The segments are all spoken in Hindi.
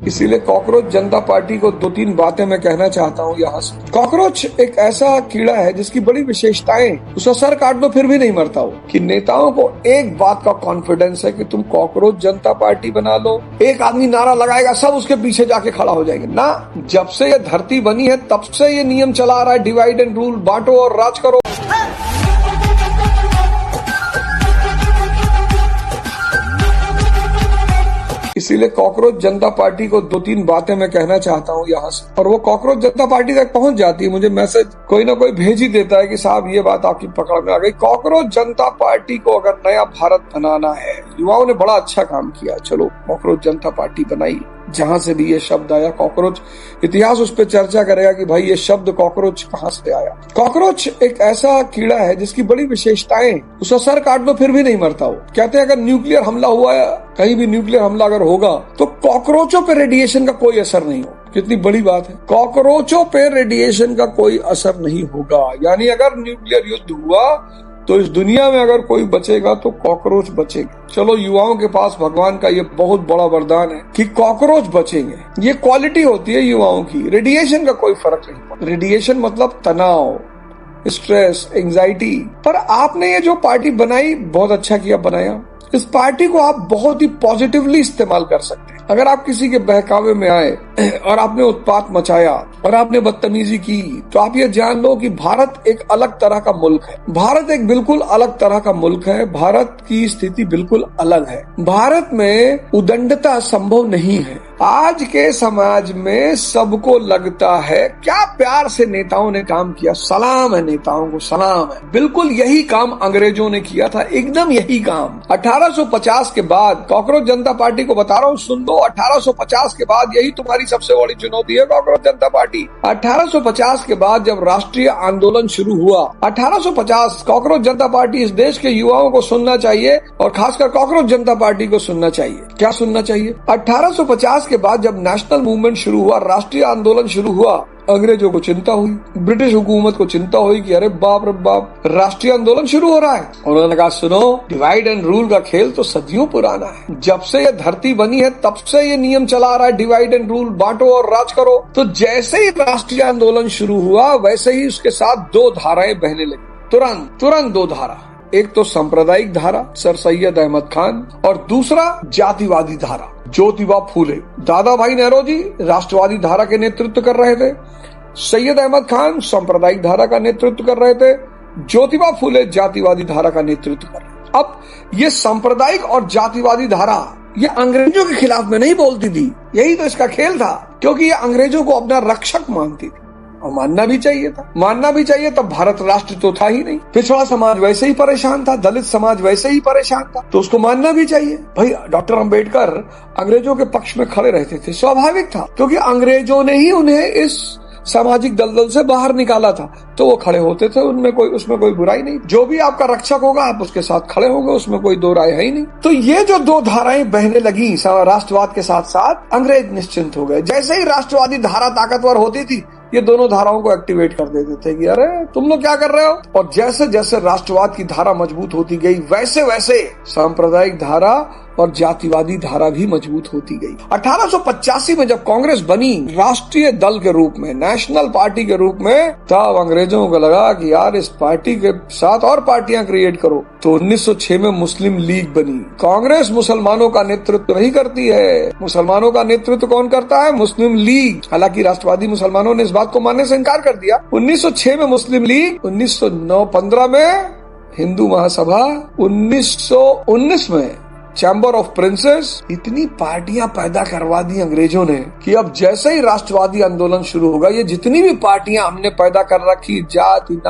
इसीलिए कॉकरोच जनता पार्टी को 2-3 बातें मैं कहना चाहता हूँ यहाँ से। कॉकरोच एक ऐसा कीड़ा है जिसकी बड़ी विशेषताएं, उसका सर काट दो फिर भी नहीं मरता हो। कि नेताओं को एक बात का कॉन्फिडेंस है कि तुम कॉकरोच जनता पार्टी बना लो, एक आदमी नारा लगाएगा सब उसके पीछे जाके खड़ा हो जाएंगे ना। जब से ये धरती बनी है तब से ये नियम चला रहा है, डिवाइड एंड रूल, बांटो और राज करो। इसीलिए कॉकरोच जनता पार्टी को 2-3 बातें मैं कहना चाहता हूँ यहाँ से। और वो कॉकरोच जनता पार्टी तक पहुंच जाती है, मुझे मैसेज कोई ना कोई भेज ही देता है कि साहब ये बात आपकी पकड़ में आ गई। कॉकरोच जनता पार्टी को अगर नया भारत बनाना है, युवाओं ने बड़ा अच्छा काम किया, चलो कॉकरोच जनता पार्टी बनाई। जहां से भी ये शब्द आया कॉकरोच, इतिहास उस पर चर्चा करेगा कि भाई ये शब्द कॉकरोच कहाँ से आया। कॉकरोच एक ऐसा कीड़ा है जिसकी बड़ी विशेषताएं, उसका सर काट दो फिर भी नहीं मरता हो। कहते हैं अगर न्यूक्लियर हमला हुआ है, कहीं भी न्यूक्लियर हमला अगर होगा तो कॉकरोचों पे रेडिएशन का कोई असर नहीं हो। कितनी बड़ी बात है, कॉकरोचों पे रेडिएशन का कोई असर नहीं होगा। यानी अगर न्यूक्लियर युद्ध हुआ तो इस दुनिया में अगर कोई बचेगा तो कॉकरोच बचेगा। चलो युवाओं के पास भगवान का ये बहुत बड़ा वरदान है कि कॉकरोच बचेंगे। ये क्वालिटी होती है युवाओं की। रेडिएशन का कोई फर्क नहीं पड़ता। रेडिएशन मतलब तनाव, स्ट्रेस, एंजाइटी। पर आपने ये जो पार्टी बनाई बहुत अच्छा किया बनाया। इस पार्टी को आप बहुत ही पॉजिटिवली इस्तेमाल कर सकते हैं। अगर आप किसी के बहकावे में आए और आपने उत्पात मचाया और आपने बदतमीजी की तो आप ये जान लो कि भारत एक अलग तरह का मुल्क है। भारत एक बिल्कुल अलग तरह का मुल्क है। भारत की स्थिति बिल्कुल अलग है। भारत में उदंडता संभव नहीं है। आज के समाज में सबको लगता है, क्या प्यार से नेताओं ने काम किया, सलाम है नेताओं को, सलाम है। बिल्कुल यही काम अंग्रेजों ने किया था, एकदम यही काम। 1850 के बाद, कॉकरोच जनता पार्टी को बता रहा हूँ, सुन लो, 1850 के बाद यही तुम्हारी सबसे बड़ी चुनौती है कॉकरोच जनता पार्टी। 1850 के बाद जब राष्ट्रीय आंदोलन शुरू हुआ, 1850 कॉकरोच जनता पार्टी इस देश के युवाओं को सुनना चाहिए और खासकर कॉकरोच जनता पार्टी को सुनना चाहिए। क्या सुनना चाहिए? 1850 के बाद जब नेशनल मूवमेंट शुरू हुआ, राष्ट्रीय आंदोलन शुरू हुआ, अंग्रेजों को चिंता हुई, ब्रिटिश हुकूमत को चिंता हुई कि अरे बाप रे बाप, राष्ट्रीय आंदोलन शुरू हो रहा है। उन्होंने कहा सुनो, डिवाइड एंड रूल का खेल तो सदियों पुराना है। जब से ये धरती बनी है तब से ये नियम चला रहा है, डिवाइड एंड रूल, बांटो और राज करो। तो जैसे ही राष्ट्रीय आंदोलन शुरू हुआ वैसे ही उसके साथ 2 धाराएं बहने लगी। तुरंत 2 धारा। एक तो सांप्रदायिक धारा, सर सैयद अहमद खान, और दूसरा जातिवादी धारा, ज्योतिबा फूले। दादा भाई नेहरू राष्ट्रवादी धारा के नेतृत्व कर रहे थे, सैयद अहमद खान सांप्रदायिक धारा का नेतृत्व कर रहे थे, ज्योतिबा फूले जातिवादी धारा का नेतृत्व कर रहे थे। अब ये सांप्रदायिक और जातिवादी धारा ये अंग्रेजों के खिलाफ में नहीं बोलती थी, यही तो इसका खेल था, क्योंकि ये अंग्रेजों को अपना रक्षक मानती थी। और मानना भी चाहिए तब भारत राष्ट्र तो था ही नहीं। पिछड़ा समाज वैसे ही परेशान था, दलित समाज वैसे ही परेशान था, तो उसको मानना भी चाहिए। भाई डॉक्टर अंबेडकर अंग्रेजों के पक्ष में खड़े रहते थे, स्वाभाविक था, क्योंकि अंग्रेजों ने ही उन्हें इस सामाजिक दलदल से बाहर निकाला था, तो वो खड़े होते थे, उसमें कोई बुराई नहीं। जो भी आपका रक्षक होगा आप उसके साथ खड़े होंगे, उसमें कोई 2 राय है ही नहीं। तो ये जो 2 धाराएं बहने लगी राष्ट्रवाद के साथ साथ, अंग्रेज निश्चिंत हो गए। जैसे ही राष्ट्रवादी धारा ताकतवर होती थी, ये दोनों धाराओं को एक्टिवेट कर देते थे कि अरे तुम लोग क्या कर रहे हो। और जैसे जैसे राष्ट्रवाद की धारा मजबूत होती गई, वैसे वैसे सांप्रदायिक धारा और जातिवादी धारा भी मजबूत होती गई। 1885 में जब कांग्रेस बनी राष्ट्रीय दल के रूप में, नेशनल पार्टी के रूप में, तब अंग्रेजों को लगा कि यार इस पार्टी के साथ और पार्टियां क्रिएट करो। तो 1906 में मुस्लिम लीग बनी। कांग्रेस मुसलमानों का नेतृत्व नहीं करती है, मुसलमानों का नेतृत्व कौन करता है? मुस्लिम लीग। हालांकि राष्ट्रवादी मुसलमानों ने इस बात को मानने से इनकार कर दिया। 1906 में मुस्लिम लीग, 1909-15 में हिंदू महासभा, 1919 में चैम्बर ऑफ प्रिंसेस। इतनी पार्टियां पैदा करवा दी अंग्रेजों ने कि अब जैसे ही राष्ट्रवादी आंदोलन शुरू होगा, ये जितनी भी पार्टियां हमने पैदा कर रखी, जाति,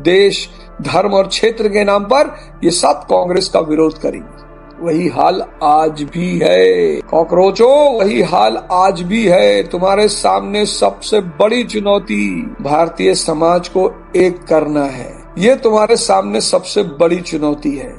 देश, धर्म और क्षेत्र के नाम पर, ये सब कांग्रेस का विरोध करेंगी। वही हाल आज भी है कॉकरोचों, वही हाल आज भी है। तुम्हारे सामने सबसे बड़ी चुनौती भारतीय समाज को एक करना है। ये तुम्हारे सामने सबसे बड़ी चुनौती है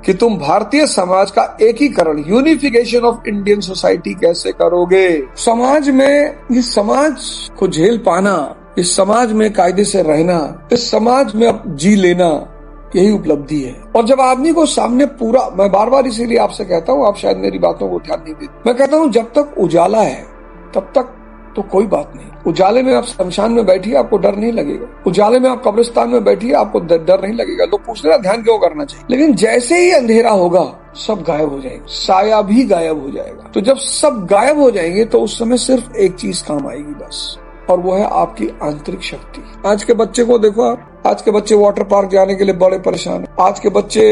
कि तुम भारतीय समाज का एकीकरण, यूनिफिकेशन ऑफ इंडियन सोसाइटी कैसे करोगे। समाज में, इस समाज को झेल पाना, इस समाज में कायदे से रहना, इस समाज में जी लेना, यही उपलब्धि है। और जब आदमी को सामने पूरा, मैं बार बार इसीलिए आपसे कहता हूँ, आप शायद मेरी बातों को ध्यान नहीं देते, मैं कहता हूँ जब तक उजाला है तब तक तो कोई बात नहीं। उजाले में आप शमशान में बैठिए, आपको डर नहीं लगेगा। उजाले में आप कब्रिस्तान में बैठिए, आपको डर नहीं लगेगा। लोग पूछ रहे ध्यान क्यों करना चाहिए, लेकिन जैसे ही अंधेरा होगा सब गायब हो जाएंगे, साया भी गायब हो जाएगा। तो जब सब गायब हो जाएंगे तो उस समय सिर्फ एक चीज काम आएगी बस, और वो है आपकी आंतरिक शक्ति। आज के बच्चे को देखो आप, आज के बच्चे वाटर पार्क जाने के लिए बड़े परेशान हैं। आज के बच्चे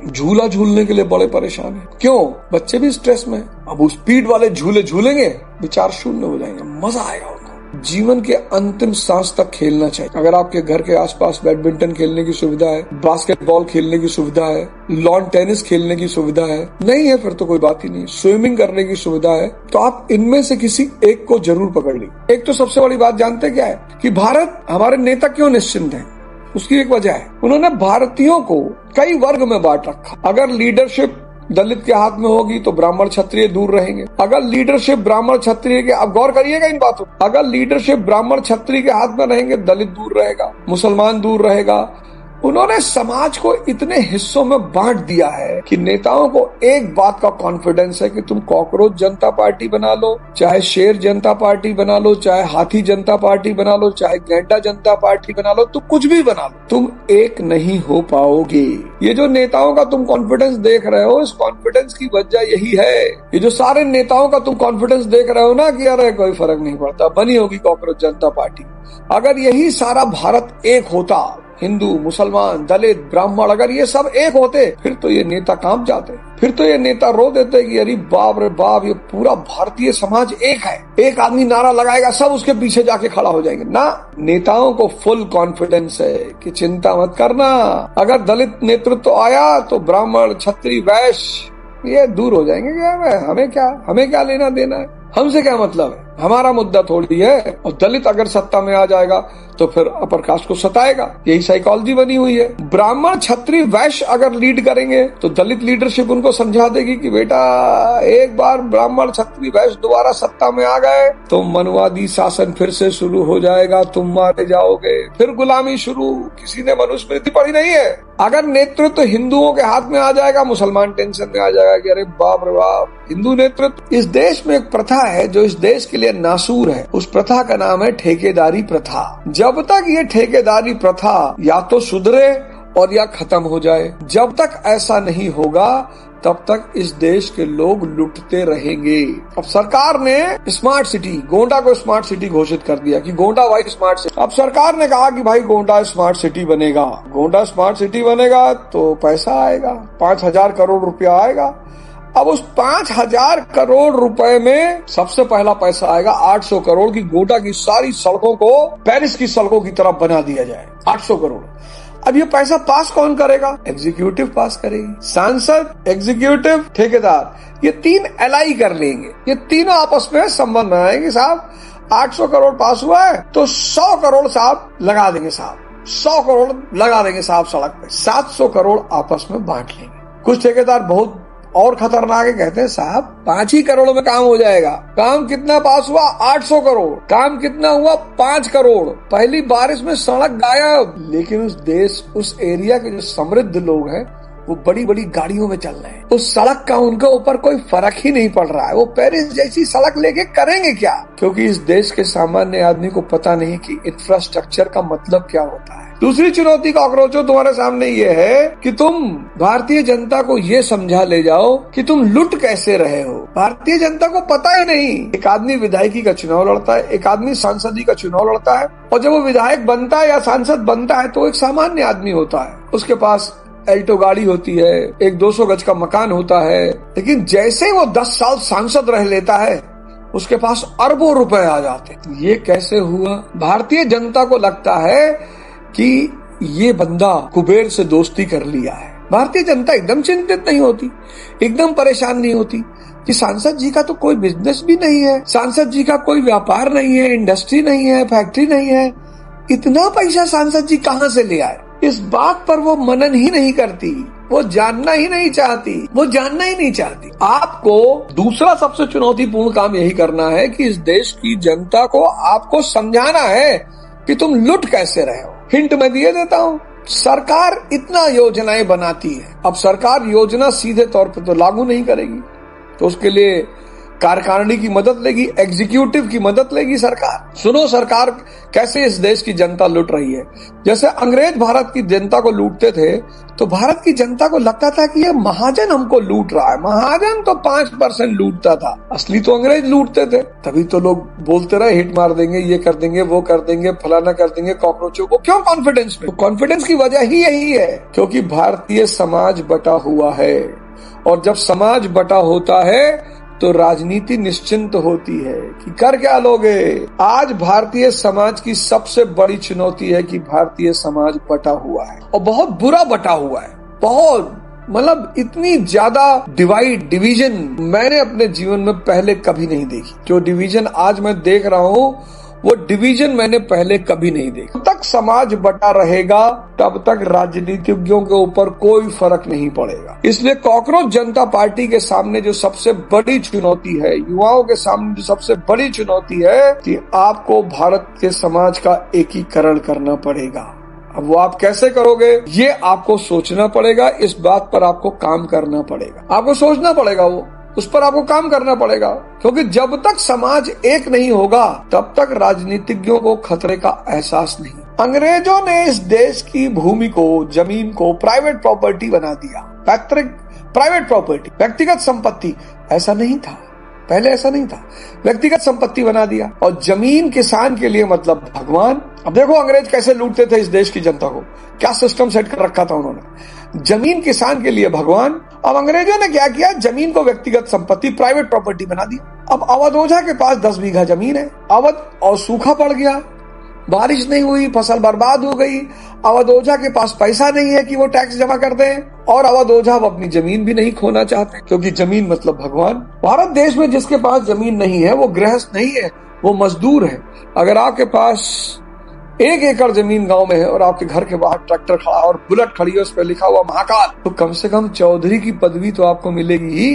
झूला झूलने के लिए बड़े परेशान हैं। क्यों? बच्चे भी स्ट्रेस में। अब वो स्पीड वाले झूले झूलेंगे, विचार शून्य हो जाएंगे, मजा आएगा उनको। जीवन के अंतिम सांस तक खेलना चाहिए। अगर आपके घर के आसपास बैडमिंटन खेलने की सुविधा है, बास्केटबॉल खेलने की सुविधा है, लॉन टेनिस खेलने की सुविधा है, नहीं है फिर तो कोई बात ही नहीं, स्विमिंग करने की सुविधा है, तो आप इनमें से किसी एक को जरूर पकड़ लीजिए। एक तो सबसे बड़ी बात जानते क्या है कि भारत, हमारे नेता क्यों निश्चिंत हैं? उसकी एक वजह है, उन्होंने भारतीयों को कई वर्ग में बांट रखा। अगर लीडरशिप दलित के हाथ में होगी तो ब्राह्मण क्षत्रिय दूर रहेंगे। अगर लीडरशिप ब्राह्मण क्षत्रिय के, आप गौर करिएगा इन बातों, अगर लीडरशिप ब्राह्मण क्षत्रिय के हाथ में रहेंगे, दलित दूर रहेगा, मुसलमान दूर रहेगा। उन्होंने समाज को इतने हिस्सों में बांट दिया है कि नेताओं को एक बात का कॉन्फिडेंस है कि तुम कॉकरोच जनता पार्टी बना लो, चाहे शेर जनता पार्टी बना लो, चाहे हाथी जनता पार्टी बना लो, चाहे गैंडा जनता पार्टी बना लो, तुम कुछ भी बना लो, तुम एक नहीं हो पाओगे। ये जो नेताओं का तुम कॉन्फिडेंस देख रहे हो, इस कॉन्फिडेंस की वजह यही है। ये जो सारे नेताओं का तुम कॉन्फिडेंस देख रहे हो ना कि अरे कोई फर्क नहीं पड़ता, बनी होगी कॉकरोच जनता पार्टी। अगर यही सारा भारत एक होता, हिंदू, मुसलमान, दलित, ब्राह्मण, अगर ये सब एक होते, फिर तो ये नेता कांप जाते, फिर तो ये नेता रो देते कि अरे बाप रे बाप, ये पूरा भारतीय समाज एक है। एक आदमी नारा लगाएगा, सब उसके पीछे जाके खड़ा हो जाएंगे ना। नेताओं को फुल कॉन्फिडेंस है कि चिंता मत करना, अगर दलित नेतृत्व आया तो ब्राह्मण, क्षत्रिय, वैश्य ये दूर हो जाएंगे। हमें क्या लेना देना है, हमसे क्या मतलब है, हमारा मुद्दा थोड़ी है। और दलित अगर सत्ता में आ जाएगा तो फिर अपर कास्ट को सताएगा, यही साइकोलॉजी बनी हुई है। ब्राह्मण, क्षत्रिय, वैश्य अगर लीड करेंगे तो दलित लीडरशिप उनको समझा देगी कि बेटा एक बार ब्राह्मण, क्षत्रिय, वैश्य दोबारा सत्ता में आ गए तो मनवादी शासन फिर से शुरू हो जाएगा, तुम मारे जाओगे, फिर गुलामी शुरू। किसी ने मनुस्मृति पढ़ी नहीं है। अगर नेतृत्व हिंदुओं के हाथ में आ जाएगा, मुसलमान टेंशन में आ जाएगा कि अरे बाप रे बाप, हिंदू नेतृत्व। इस देश में एक प्रथा है जो इस देश के लिए नासूर है, उस प्रथा का नाम है ठेकेदारी प्रथा। जब तक ये ठेकेदारी प्रथा या तो सुधरे और या खत्म हो जाए, जब तक ऐसा नहीं होगा तब तक इस देश के लोग लुटते रहेंगे। अब सरकार ने स्मार्ट सिटी, गोंडा को स्मार्ट सिटी घोषित कर दिया कि गोंडा भाई स्मार्ट सिटी। अब सरकार ने कहा कि भाई गोंडा स्मार्ट सिटी बनेगा, गोंडा स्मार्ट सिटी बनेगा तो पैसा आएगा, 5,000 करोड़ रुपया आएगा। अब उस 5,000 करोड़ रुपए में सबसे पहला पैसा आएगा 800 करोड़ की गोंडा की सारी सड़कों को पेरिस की सड़कों की तरफ बना दिया जाए, 800 करोड़। अब ये पैसा पास कौन करेगा? एग्जीक्यूटिव पास करेगी, सांसद, एग्जीक्यूटिव, ठेकेदार, ये तीन एलआई कर लेंगे। ये तीनों आपस में संबंध बनाएंगे, साहब 800 करोड़ पास हुआ है तो 100 करोड़ साहब लगा देंगे, साहब 100 करोड़ लगा देंगे साहब सड़क पे, 700 करोड़ आपस में बांट लेंगे। कुछ ठेकेदार बहुत और खतरनाक है, कहते हैं साहब 5 ही करोड़ में काम हो जाएगा। काम कितना पास हुआ? 800 करोड़। काम कितना हुआ? 5 करोड़। पहली बारिश में सड़क गायब। लेकिन उस देश, उस एरिया के जो समृद्ध लोग हैं वो बड़ी बड़ी गाड़ियों में चल रहे हैं, उस सड़क का उनके ऊपर कोई फर्क ही नहीं पड़ रहा है। वो पेरिस जैसी सड़क लेके करेंगे क्या? क्योंकि इस देश के सामान्य आदमी को पता नहीं कि इंफ्रास्ट्रक्चर का मतलब क्या होता है। दूसरी चुनौती कॉकरोचों तुम्हारे सामने ये है कि तुम भारतीय जनता को ये समझा ले जाओ कि तुम लुट कैसे रहे हो। भारतीय जनता को पता ही नहीं। एक आदमी विधायकी का चुनाव लड़ता है, एक आदमी सांसदी का चुनाव लड़ता है, और जब वो विधायक बनता है या सांसद बनता है तो एक सामान्य आदमी होता है, उसके पास एल्टो गाड़ी होती है, एक 200 गज का मकान होता है। लेकिन जैसे ही वो 10 साल सांसद रह लेता है उसके पास अरबों रुपए आ जाते। ये कैसे हुआ? भारतीय जनता को लगता है कि ये बंदा कुबेर से दोस्ती कर लिया है। भारतीय जनता एकदम चिंतित नहीं होती, एकदम परेशान नहीं होती कि सांसद जी का तो कोई बिजनेस भी नहीं है, सांसद जी का कोई व्यापार नहीं है, इंडस्ट्री नहीं है, फैक्ट्री नहीं है, इतना पैसा सांसद जी कहाँ से ले आए। इस बात पर वो मनन ही नहीं करती, वो जानना ही नहीं चाहती। आपको दूसरा सबसे चुनौतीपूर्ण काम यही करना है कि इस देश की जनता को आपको समझाना है कि तुम लुट कैसे रहे हो। हिंट मैं दिए देता हूँ। सरकार इतना योजनाएं बनाती है, अब सरकार योजना सीधे तौर पर तो लागू नहीं करेगी, तो उसके लिए कार्यकारिणी की मदद लेगी, एग्जीक्यूटिव की मदद लेगी सरकार। सुनो सरकार कैसे इस देश की जनता लूट रही है। जैसे अंग्रेज भारत की जनता को लूटते थे तो भारत की जनता को लगता था कि ये महाजन हमको लूट रहा है। महाजन तो 5% लूटता था, असली तो अंग्रेज लूटते थे। तभी तो लोग बोलते रहे हिट मार देंगे, ये कर देंगे, वो कर देंगे, फलाना कर देंगे, कॉकरोचों को। क्यों? कॉन्फिडेंस में। तो कॉन्फिडेंस की वजह ही यही है क्योंकि भारतीय समाज बटा हुआ है, और जब समाज बटा होता है तो राजनीति निश्चिंत होती है कि कर क्या लोगे। आज भारतीय समाज की सबसे बड़ी चुनौती है कि भारतीय समाज बटा हुआ है और बहुत बुरा बटा हुआ है। बहुत मतलब इतनी ज्यादा डिवीजन मैंने अपने जीवन में पहले कभी नहीं देखी। जो डिवीजन आज मैं देख रहा हूँ वो डिवीजन मैंने पहले कभी नहीं देखा। जब तक समाज बटा रहेगा तब तक राजनीतिज्ञों के ऊपर कोई फर्क नहीं पड़ेगा। इसलिए कॉकरोच जनता पार्टी के सामने जो सबसे बड़ी चुनौती है, युवाओं के सामने जो सबसे बड़ी चुनौती है कि आपको भारत के समाज का एकीकरण करना पड़ेगा। अब वो आप कैसे करोगे ये आपको सोचना पड़ेगा, इस बात पर आपको काम करना पड़ेगा, आपको सोचना पड़ेगा, वो उस पर आपको काम करना पड़ेगा। क्योंकि जब तक समाज एक नहीं होगा तब तक राजनीतिज्ञों को खतरे का एहसास नहीं। अंग्रेजों ने इस देश की भूमि को, जमीन को प्राइवेट प्रॉपर्टी बना दिया। पैतृक प्राइवेट प्रॉपर्टी, व्यक्तिगत संपत्ति, ऐसा नहीं था पहले, ऐसा नहीं था। व्यक्तिगत संपत्ति बना दिया और जमीन किसान के लिए मतलब भगवान। अब देखो अंग्रेज कैसे लूटते थे इस देश की जनता को, क्या सिस्टम सेट कर रखा था उन्होंने। जमीन किसान के लिए भगवान। अब अंग्रेजों ने क्या किया, जमीन को व्यक्तिगत संपत्ति, प्राइवेट प्रॉपर्टी बना दी। अब अवध ओझा के पास 10 बीघा जमीन है। अवध और सूखा पड़ गया, बारिश नहीं हुई, फसल बर्बाद हो गई। अवध ओझा के पास पैसा नहीं है कि वो टैक्स जमा कर दे, और अवध ओझा अपनी जमीन भी नहीं खोना चाहते क्योंकि जमीन मतलब भगवान। भारत देश में जिसके पास जमीन नहीं है वो गृहस्थ नहीं है, वो मजदूर है। अगर आपके पास 1 एकड़ जमीन गांव में है और आपके घर के बाहर ट्रैक्टर खड़ा और बुलेट खड़ी है, उस पर लिखा हुआ महाकाल, तो कम से कम चौधरी की पदवी तो आपको मिलेगी ही।